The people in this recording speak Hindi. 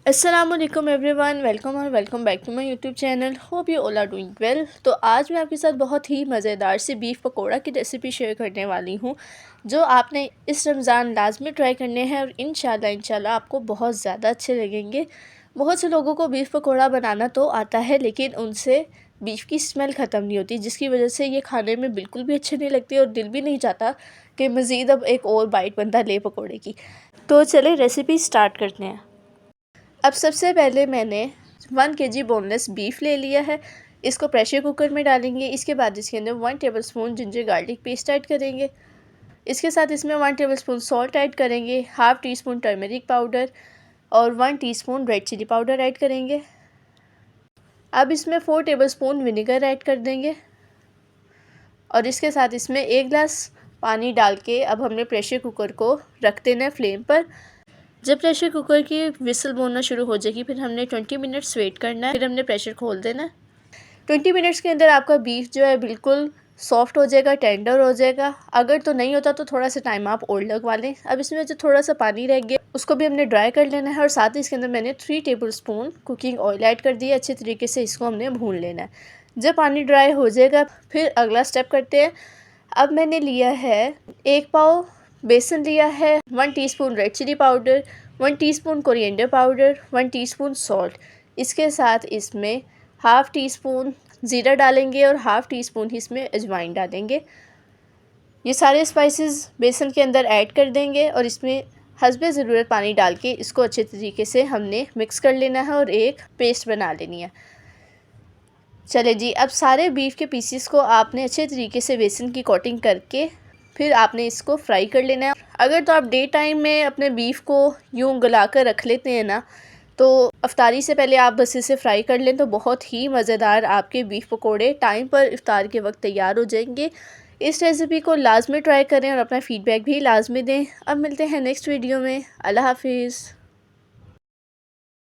अस्सलामुअलैकुम एवरीवन, वेलकम और welcome back to my YouTube channel. Hope you all are doing well. तो आज मैं आपके साथ बहुत ही मज़ेदार सी बीफ पकौड़ा की रेसिपी शेयर करने वाली हूँ, जो आपने इस रमज़ान लाजमी ट्राई करने हैं और इंशाल्लाह आपको बहुत ज़्यादा अच्छे लगेंगे। बहुत से लोगों को बीफ पकौड़ा बनाना तो आता है, लेकिन उनसे बीफ की स्मेल ख़त्म नहीं होती, जिसकी वजह से ये खाने में बिल्कुल भी अच्छे नहीं लगते और दिल भी नहीं चाहता कि मज़ीद अब एक और बाइट बंदा ले पकौड़े की। तो चले रेसिपी स्टार्ट करते हैं। अब सबसे पहले मैंने 1 kg बोनलेस बीफ ले लिया है। इसको प्रेशर कुकर में डालेंगे। इसके बाद इसके अंदर 1 tablespoon ginger garlic paste add करेंगे। इसके साथ इसमें 1 टेबलस्पून सॉल्ट ऐड करेंगे, half teaspoon turmeric powder और 1 teaspoon red chilli powder add करेंगे। अब इसमें 4 टेबलस्पून विनेगर ऐड कर देंगे और इसके साथ इसमें 1 गिलास पानी डाल के अब हमने प्रेशर कुकर को रख देना है फ्लेम पर। जब प्रेशर कुकर की विसल बोलना शुरू हो जाएगी, फिर हमने 20 मिनट्स वेट करना है। फिर हमने प्रेशर खोल देना है। 20 मिनट्स के अंदर आपका बीफ जो है बिल्कुल सॉफ्ट हो जाएगा, टेंडर हो जाएगा। अगर तो नहीं होता तो थोड़ा सा टाइम आप और लगवा लें। अब इसमें जो थोड़ा सा पानी रह गया उसको भी हमने ड्राई कर लेना है और साथ ही इसके अंदर मैंने 3 टेबलस्पून कुकिंग ऑयल ऐड कर दिया। अच्छे तरीके से इसको हमने भून लेना है। जब पानी ड्राई हो जाएगा फिर अगला स्टेप करते हैं। अब मैंने लिया है 1 पाव बेसन लिया है, 1 teaspoon red chilli powder, 1 teaspoon coriander powder, 1 teaspoon salt. इसके साथ इसमें हाफ़ टी स्पून ज़ीरा डालेंगे और हाफ़ टी स्पून ही इसमें अजवाइन डालेंगे। ये सारे स्पाइसेस बेसन के अंदर ऐड कर देंगे और इसमें हस्बे ज़रूरत पानी डाल के इसको अच्छे तरीके से हमने मिक्स कर लेना है और एक पेस्ट बना लेनी है। चले जी, अब सारे बीफ के पीसीस को आपने अच्छे तरीके से बेसन की कोटिंग करके फिर आपने इसको फ्राई कर लेना है। अगर तो आप डे टाइम में अपने बीफ को यूँ गला कर रख लेते हैं ना, तो इफ्तारी से पहले आप बस इसे फ्राई कर लें तो बहुत ही मज़ेदार आपके बीफ पकोड़े टाइम पर इफ्तार के वक्त तैयार हो जाएंगे। इस रेसिपी को लाजमी ट्राई करें और अपना फ़ीडबैक भी लाजमी दें। अब मिलते हैं नेक्स्ट वीडियो में। अल्लाह हाफिज़।